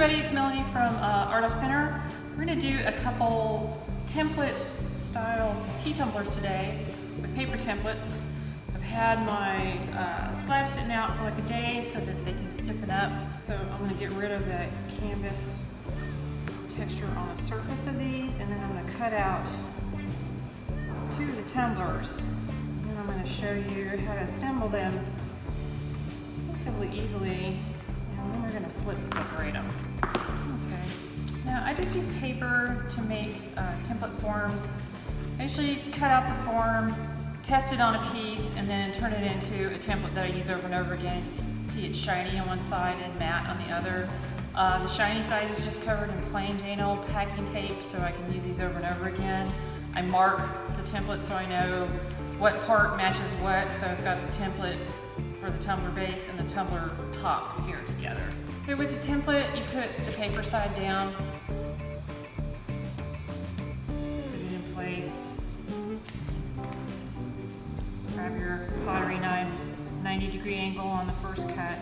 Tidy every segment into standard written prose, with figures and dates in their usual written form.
everybody, it's Melanie from Art of Center. We're going to do a couple template style tea tumblers today with paper templates. I've had my slabs sitting out for like a day so that they can stiffen up. So I'm going to get rid of the canvas texture on the surface of these, and then I'm going to cut out two of the tumblers. And then I'm going to show you how to assemble them relatively easily. And then we're going to slip decorate them. Okay. Now I just use paper to make template forms. I usually cut out the form, test it on a piece, and then turn it into a template that I use over and over again. You can see it's shiny on one side and matte on the other. The shiny side is just covered in plain Jane old packing tape, so I can use these over and over again. I mark the template so I know what part matches what, so I've got the template for the tumbler base and the tumbler top here together. So with the template, you put the paper side down, put it in place, grab your pottery knife, 90-degree angle on the first cut.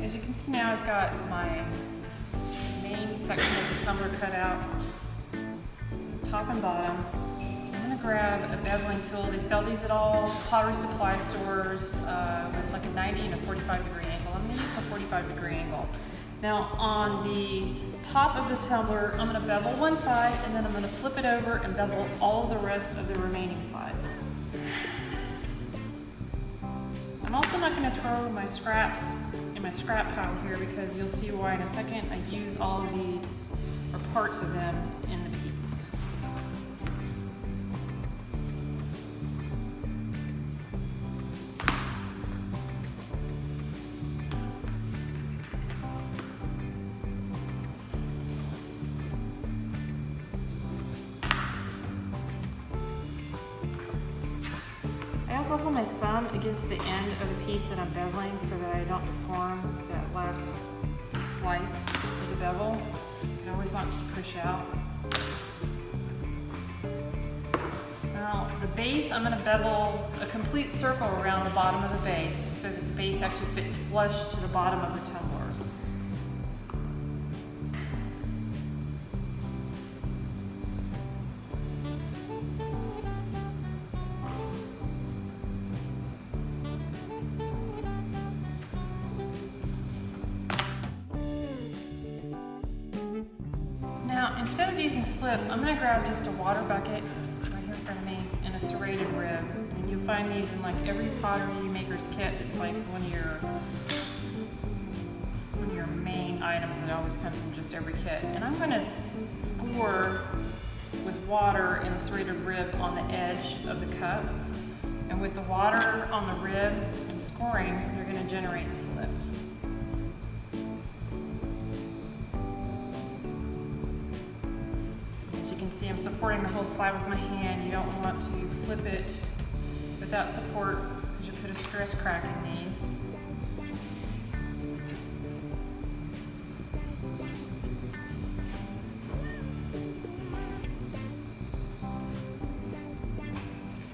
As you can see now, I've got my main section of the tumbler cut out, top and bottom. I'm going to grab a beveling tool. They sell these at all pottery supply stores with like a 90 and a 45-degree angle. I'm going to use a 45-degree angle. Now on the top of the tumbler, I'm going to bevel one side, and then I'm going to flip it over and bevel all the rest of the remaining sides. I'm also not going to throw my scraps in my scrap pile here, because you'll see why in a second. I use all of these, or parts of them, in the piece. I also hold my thumb against the end of the piece that I'm beveling so that I don't deform that last slice of the bevel. It always wants to push out. Now the base, I'm going to bevel a complete circle around the bottom of the base so that the base actually fits flush to the bottom of the tumbler. Now, instead of using slip, I'm going to grab just a water bucket right here in front of me and a serrated rib. And you'll find these in like every pottery maker's kit. It's like one of your main items that always comes in just every kit. And I'm going to score with water in the serrated rib on the edge of the cup. And with the water on the rib and scoring, you're going to generate slip. See, I'm supporting the whole slab with my hand. You don't want to flip it without support, because you put a stress crack in these.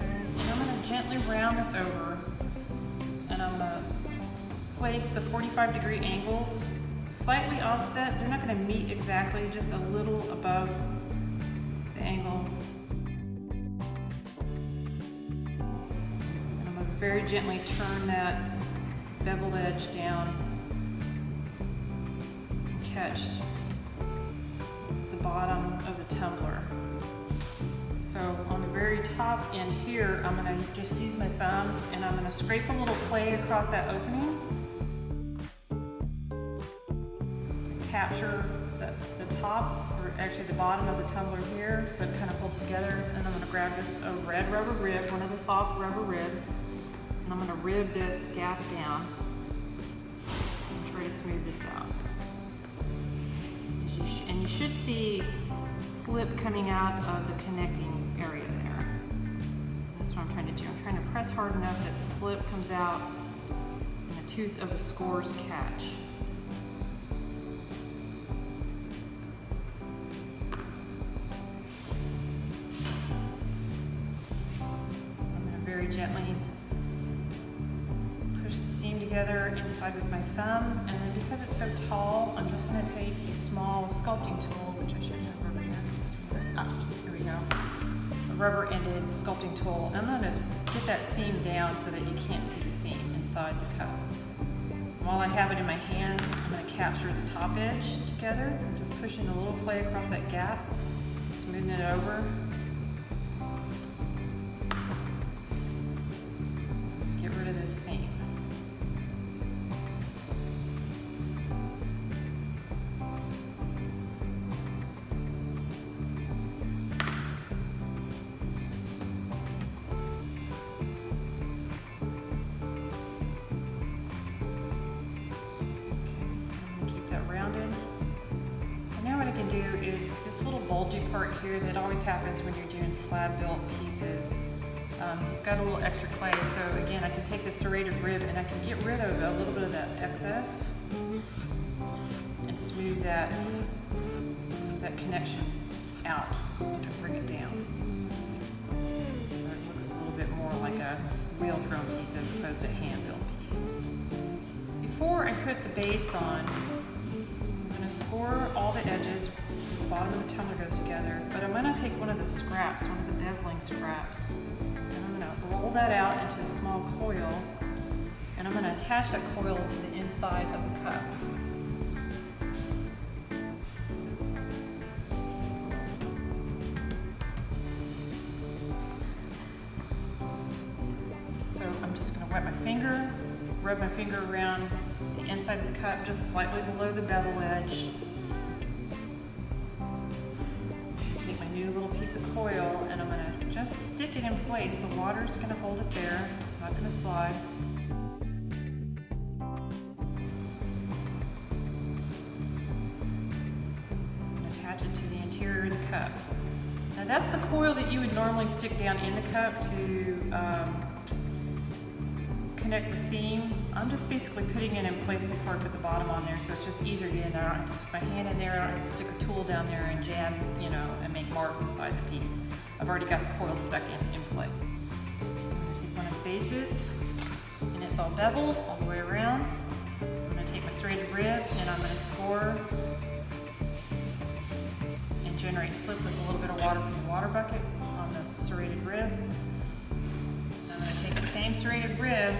Okay, and I'm going to gently round this over, and I'm going to place the 45-degree angles slightly offset. They're not going to meet exactly, just a little above angle. And I'm going to very gently turn that beveled edge down and catch the bottom of the tumbler. So on the very top end here, I'm going to just use my thumb and I'm going to scrape a little clay across that opening. Capture the top, or actually the bottom of the tumbler here, so it kind of holds together. And I'm going to grab this a red rubber rib, one of the soft rubber ribs, and I'm going to rib this gap down and try to smooth this out. And you should see slip coming out of the connecting area there. That's what I'm trying to do. I'm trying to press hard enough that the slip comes out and the tooth of the scores catch. very gently push the seam together inside with my thumb, and then because it's so tall, I'm just going to take a small sculpting tool, which I should have over here. Here we go. A rubber-ended sculpting tool. I'm going to get that seam down so that you can't see the seam inside the cup. While I have it in my hand, I'm going to capture the top edge together. I'm just pushing a little clay across that gap, smoothing it over. Get rid of this seam. Is this little bulgy part here that always happens when you're doing slab built pieces. You've got a little extra clay, so again I can take the serrated rib and I can get rid of a little bit of that excess and smooth that connection out to bring it down. So it looks a little bit more like a wheel thrown piece as opposed to a hand built piece. Before I put the base on, I'm going to score all the edges. The bottom of the tumbler goes together, but I'm going to take one of the scraps, one of the beveling scraps, and I'm going to roll that out into a small coil, and I'm going to attach that coil to the inside of the cup. So I'm just going to wet my finger, rub my finger around the inside of the cup just slightly below the bevel edge. Take my new little piece of coil and I'm going to just stick it in place. The water's going to hold it there. It's not going to slide. Attach it to the interior of the cup. Now that's the coil that you would normally stick down in the cup to connect the seam. I'm just basically putting it in place before I put the bottom on there, so it's just easier to get in there. I can stick my hand in there, I can stick a tool down there and jam, and make marks inside the piece. I've already got the coil stuck in place. So I'm going to take one of the bases, and it's all beveled all the way around. I'm going to take my serrated rib, and I'm going to score and generate slip with a little bit of water from the water bucket on the serrated rib. And I'm going to take the same serrated rib,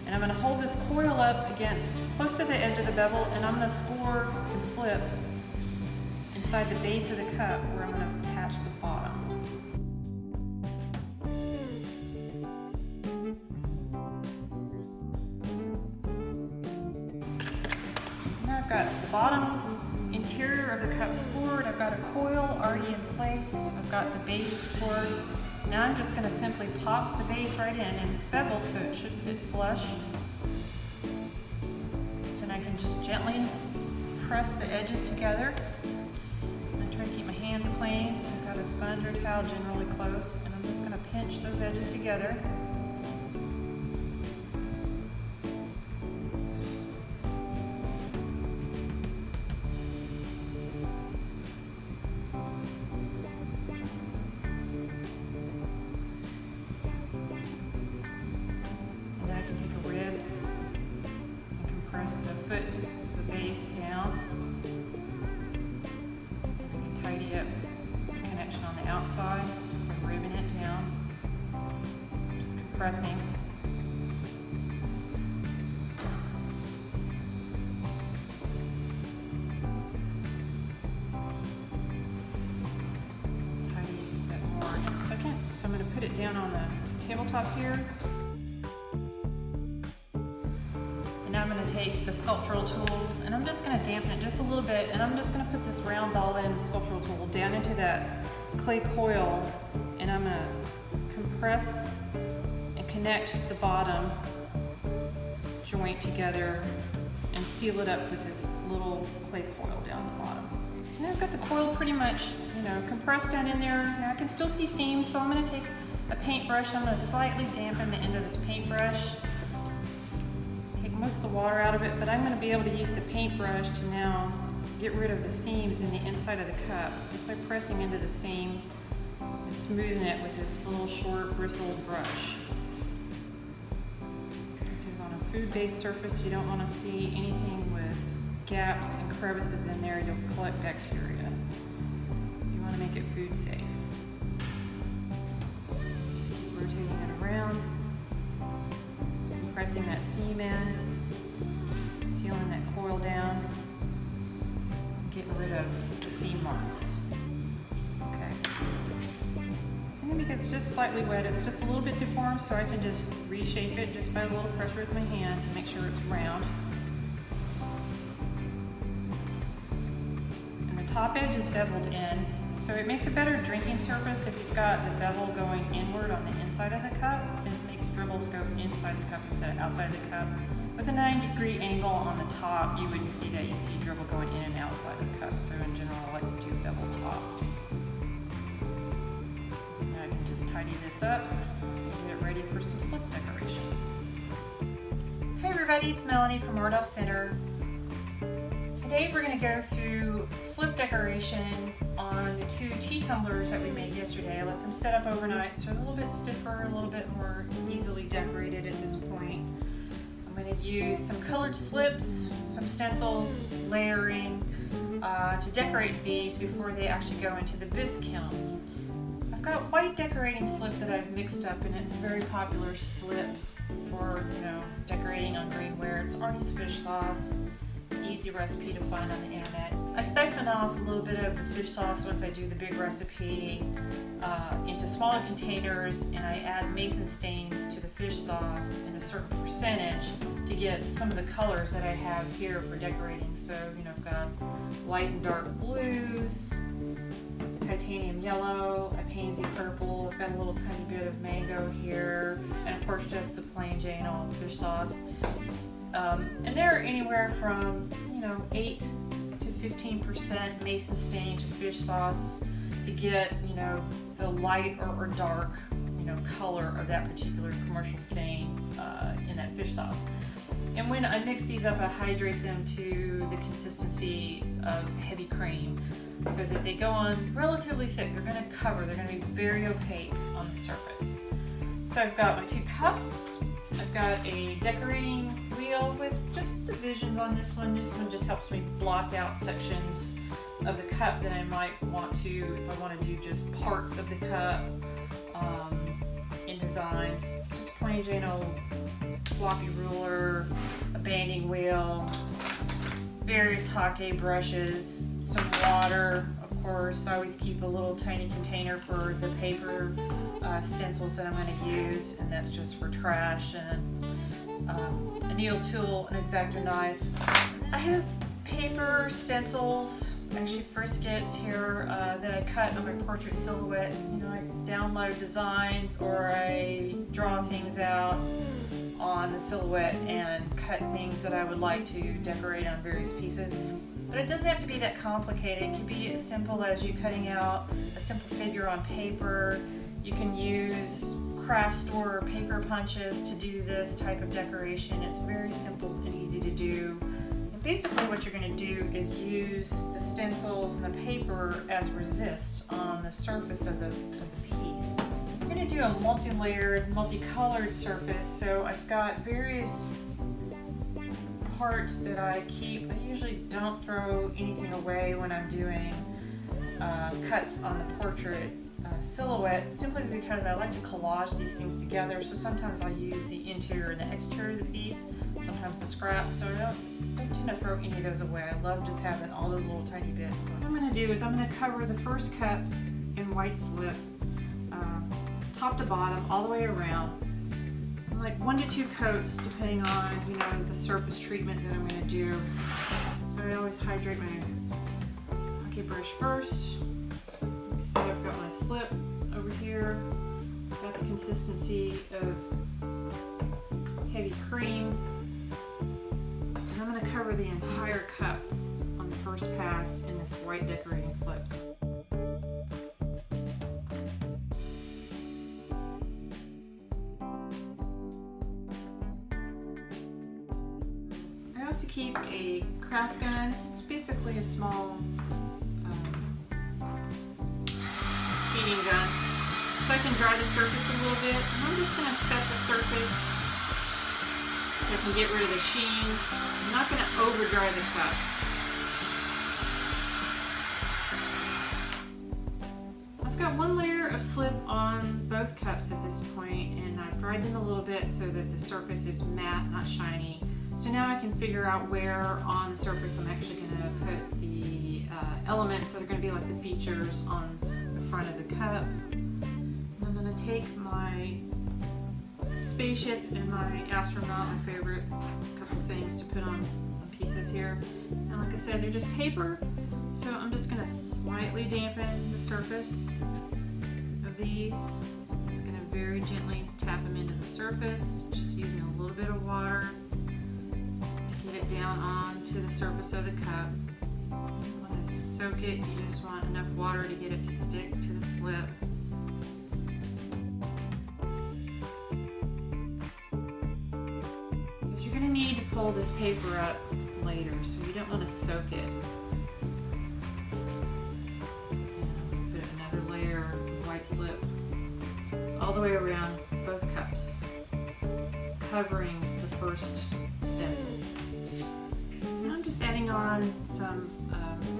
and I'm going to hold this coil up against close to the edge of the bevel, and I'm going to score and slip inside the base of the cup where I'm going to attach the bottom. Now I've got the bottom interior of the cup scored, I've got a coil already in place, I've got the base scored. Now I'm just going to simply pop the base right in, and it's beveled so it should fit flush. So now I can just gently press the edges together. I try to keep my hands clean, so I've got a sponge or towel generally close, and I'm just going to pinch those edges together. The base down, and I can tidy up the connection on the outside just by ribbing it down, just compressing. Tidy that more in a second. So I'm going to put it down on the tabletop here. Now I'm going to take the sculptural tool and I'm just going to dampen it just a little bit, and I'm just going to put this round ball end sculptural tool down into that clay coil, and I'm going to compress and connect the bottom joint together and seal it up with this little clay coil down the bottom. So now I've got the coil pretty much compressed down in there. Now I can still see seams, so I'm going to take a paintbrush. I'm going to slightly dampen the end of this paintbrush. Most of the water out of it, but I'm going to be able to use the paintbrush to now get rid of the seams in the inside of the cup just by pressing into the seam and smoothing it with this little short bristled brush. food-based surface. You don't want to see anything with gaps and crevices in there. You'll collect bacteria. You want to make it food safe. Just keep rotating it around, pressing that seam in, sealing that coil down, getting rid of the seam marks. Okay. And then because it's just slightly wet, it's just a little bit deformed, so I can just reshape it just by a little pressure with my hands and make sure it's round. And the top edge is beveled in, so it makes a better drinking surface if you've got the bevel going inward on the inside of the cup. It makes dribbles go inside the cup instead of outside the cup. With a 90-degree angle on the top, you wouldn't see that. You'd see dribble going in and outside the cup. So in general, I like to do bevel top. Now I can just tidy this up and get it ready for some slip decoration. Hey everybody, it's Melanie from Art Center. Today we're going to go through slip decoration on the 2 tea tumblers that we made yesterday. I let them set up overnight, so they're a little bit stiffer, a little bit more easily decorated at this point. I'm going to use some colored slips, some stencils, layering to decorate these before they actually go into the bisque kiln. I've got white decorating slip that I've mixed up, and it's a very popular slip for, decorating on greenware. It's Arnie's fish sauce, easy recipe to find on the internet. I siphon off a little bit of the fish sauce once I do the big recipe into smaller containers, and I add mason stains to the fish sauce in a certain percentage to get some of the colors that I have here for decorating. So, I've got light and dark blues, titanium yellow, a pansy purple, I've got a little tiny bit of mango here, and of course just the plain Jane old fish sauce. And they're anywhere from 8 to 15% mason stain to fish sauce to get the light or dark color of that particular commercial stain in that fish sauce. And when I mix these up, I hydrate them to the consistency of heavy cream so that they go on relatively thick. They're going to cover, they're going to be very opaque on the surface. So I've got my 2 cups. I've got a decorating wheel with just divisions on this one. This one just helps me block out sections of the cup that I might want to, if I want to do just parts of the cup in designs. Just a plain Jane old floppy ruler, a banding wheel, various hockey brushes, some water, of course. I always keep a little tiny container for the paper stencils that I'm going to use, and that's just for trash, and a needle tool, an X-Acto knife. I have paper stencils, actually friskets here that I cut on my portrait silhouette. I download designs or I draw things out on the silhouette and cut things that I would like to decorate on various pieces. But it doesn't have to be that complicated. It can be as simple as you cutting out a simple figure on paper. You can use craft store paper punches to do this type of decoration. It's very simple and easy to do. And basically what you're going to do is use the stencils and the paper as resist on the surface of the piece. I'm going to do a multi-layered, multicolored surface, so I've got various parts that I keep. I usually don't throw anything away when I'm doing cuts on the portrait silhouette, simply because I like to collage these things together. So sometimes I'll use the interior and the exterior of the piece, sometimes the scraps, so I don't tend to throw any of those away. I love just having all those little tiny bits. So what I'm going to do is I'm going to cover the first cup in white slip, top to bottom, all the way around, like 1 to 2 coats depending on the surface treatment that I'm going to do. So I always hydrate my hockey brush first. So I've got my slip over here, got the consistency of heavy cream, and I'm going to cover the entire cup on the first pass in this white decorating slips. I also keep a craft gun. It's basically a small heating gun, so I can dry the surface a little bit. And I'm just going to set the surface so I can get rid of the sheen. I'm not going to over dry the cup. I've got one layer of slip on both cups at this point, and I've dried them a little bit so that the surface is matte, not shiny. So now I can figure out where on the surface I'm actually going to put the elements that are going to be like the features on the front of the cup. And I'm going to take my spaceship and my astronaut, my favorite couple things to put on pieces here. And like I said, they're just paper, so I'm just going to slightly dampen the surface of these. I'm just going to very gently tap them into the surface, just using a little bit of water to get it down onto the surface of the cup. You want to soak it, you just want enough water to get it to stick to the slip. Because you're going to need to pull this paper up later, so you don't want to soak it. And put another layer of white slip all the way around both cups, covering the first stencil. Now I'm just adding on some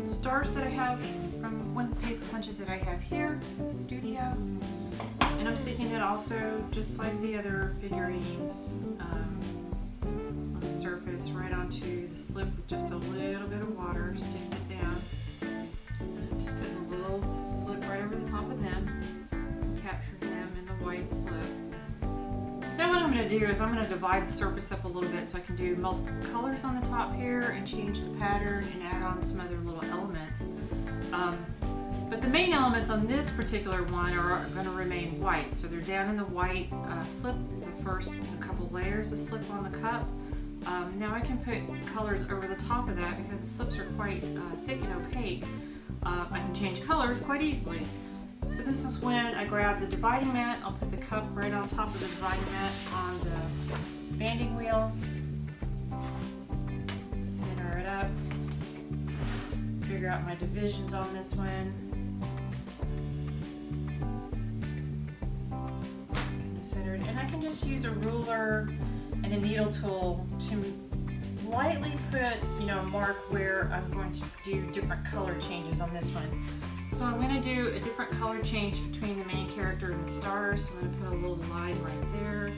stars that I have from one of the paper punches that I have here at the studio. And I'm sticking it also, just like the other figurines, on the surface right onto the slip with just a little bit of water, sticking it down. And just putting a little slip right over the top of them, capturing them in the white slip. So now what I'm going to do is I'm going to divide the surface up a little bit so I can do multiple colors on the top here and change the pattern and add on some other little elements. But the main elements on this particular one are going to remain white. So they're down in the white slip, the first couple layers of slip on the cup. Now I can put colors over the top of that because the slips are quite thick and opaque. I can change colors quite easily. So this is when I grab the dividing mat. I'll put the cup right on top of the dividing mat on the banding wheel. Center it up. Figure out my divisions on this one. Kind of centered. And I can just use a ruler and a needle tool to lightly put, mark where I'm going to do different color changes on this one. So I'm going to do a different color change between the main character and the stars. So I'm going to put a little line right there.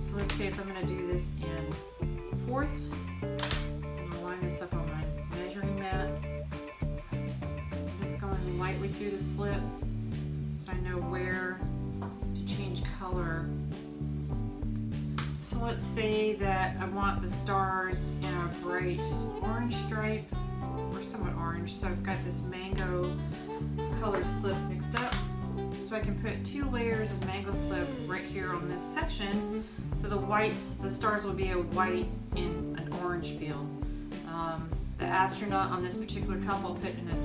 So let's see if I'm going to do this in fourths. I'm going to line this up on my measuring mat. Just going lightly through the slip so I know where to change color. So let's say that I want the stars in a bright orange stripe, or somewhat orange. So I've got this mango color slip mixed up. So I can put 2 layers of mango slip right here on this section. So the stars will be a white in an orange field. The astronaut on this particular cup I'll put in a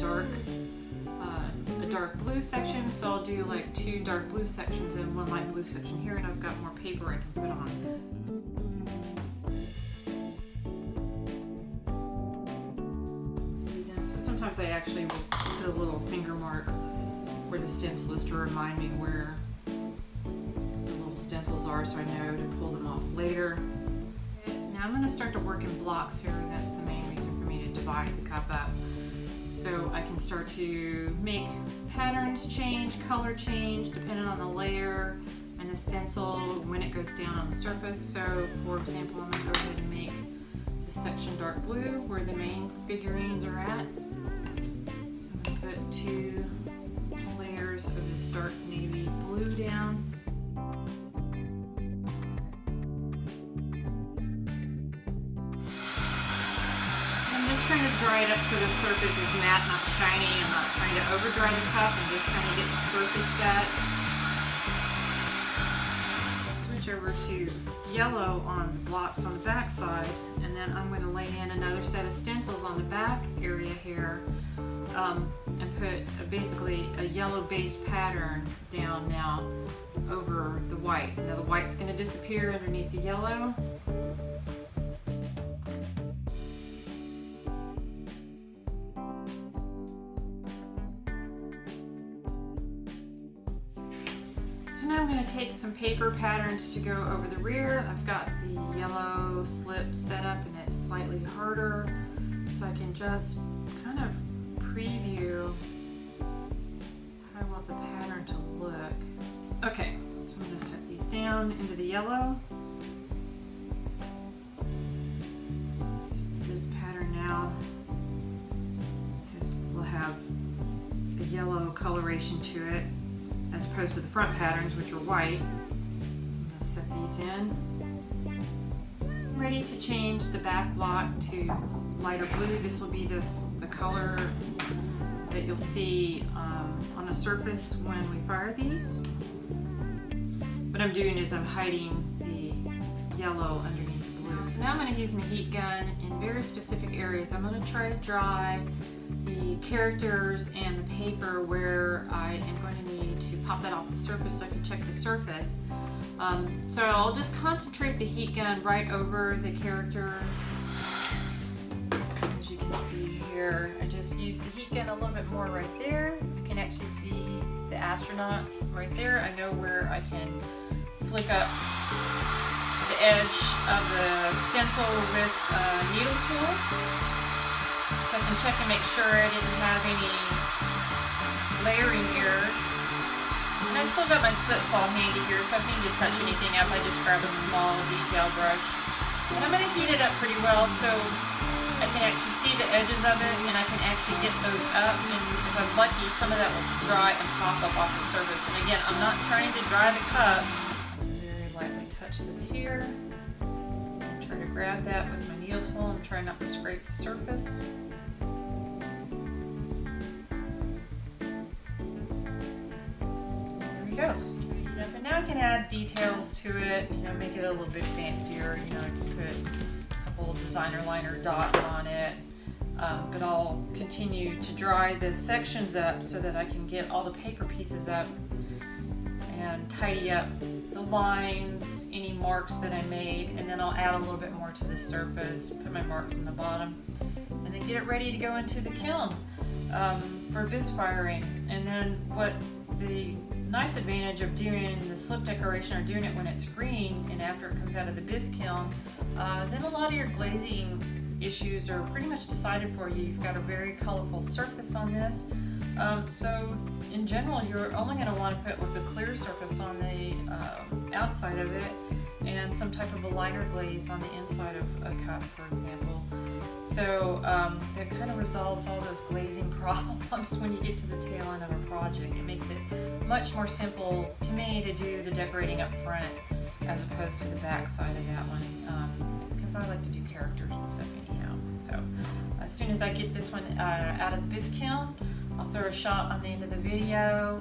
dark blue section. So I'll do like 2 dark blue sections and 1 light blue section here, and I've got more paper I can put on. Sometimes I actually will put a little finger mark where the stencil is to remind me where the little stencils are so I know to pull them off later. Now I'm going to start to work in blocks here, and that's the main reason for me to divide the cup up. So I can start to make patterns change, color change, depending on the layer and the stencil when it goes down on the surface. So for example, I'm going to go ahead and make this section dark blue where the main figurines are at. So I'm going to put 2 layers of this dark navy blue down. I'm just trying to dry it up so the surface is matte, not shiny. I'm not trying to over dry the cup. I'm just trying to get the surface set. Switch over to yellow on the blocks on the back side, and then I'm going to lay in another set of stencils on the back area here, and put basically a yellow based pattern down now over the white. Now the white's going to disappear underneath the yellow. So So now I'm going to take some paper patterns to go over the rear. I've got the yellow slip set up and it's slightly harder, so I can just kind of preview how I want the pattern to look. Okay, so I'm going to set these down into the yellow. So this pattern now will have a yellow coloration to it, as opposed to the front patterns, which are white. I'm going to set these in. I'm ready to change the back block to lighter blue. This will be the color that you'll see on the surface when we fire these. What I'm doing is I'm hiding the yellow underneath the blue. So now I'm going to use my heat gun in very specific areas. I'm going to try to dry the characters and the paper where I am going to need to pop that off the surface so I can check the surface. So I'll just concentrate the heat gun right over the character. As you can see here, I just used the heat gun a little bit more right there. I can actually see the astronaut right there. I know where I can flick up the edge of the stencil with a needle tool, so I can check and make sure I didn't have any layering errors. And I've still got my slips all handy here, so if I need to touch anything up, I just grab a small detail brush. And I'm going to heat it up pretty well so I can actually see the edges of it, and I can actually get those up, and if I'm lucky, some of that will dry and pop up off the surface. And again, I'm not trying to dry the cup. I'm going to very lightly touch this here. Try to grab that with my needle tool. I'm trying not to scrape the surface. There he goes. And now I can add details to it, make it a little bit fancier. I can put a couple designer liner dots on it. But I'll continue to dry the sections up so that I can get all the paper pieces up and tidy up the lines, any marks that I made, and then I'll add a little bit more to the surface, put my marks in the bottom, and then get it ready to go into the kiln for bisque firing. And then what the nice advantage of doing the slip decoration, or doing it when it's green and after it comes out of the bisque kiln, then a lot of your glazing issues are pretty much decided for you. You've got a very colorful surface on this. So in general, you're only going to want to put with a clear surface on the outside of it, and some type of a lighter glaze on the inside of a cup, for example. So that kind of resolves all those glazing problems when you get to the tail end of a project. It makes it much more simple to me to do the decorating up front as opposed to the back side of that one, because I like to do characters and stuff anyhow. So as soon as I get this one out of the bisque kiln, I'll throw a shot on the end of the video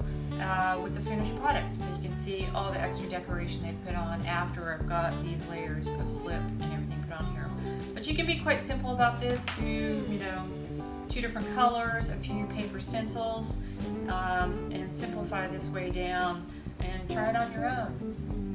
with the finished product, so you can see all the extra decoration they put on after I've got these layers of slip and everything put on here. But you can be quite simple about this. Do 2 different colors, a few paper stencils, and simplify this way down and try it on your own.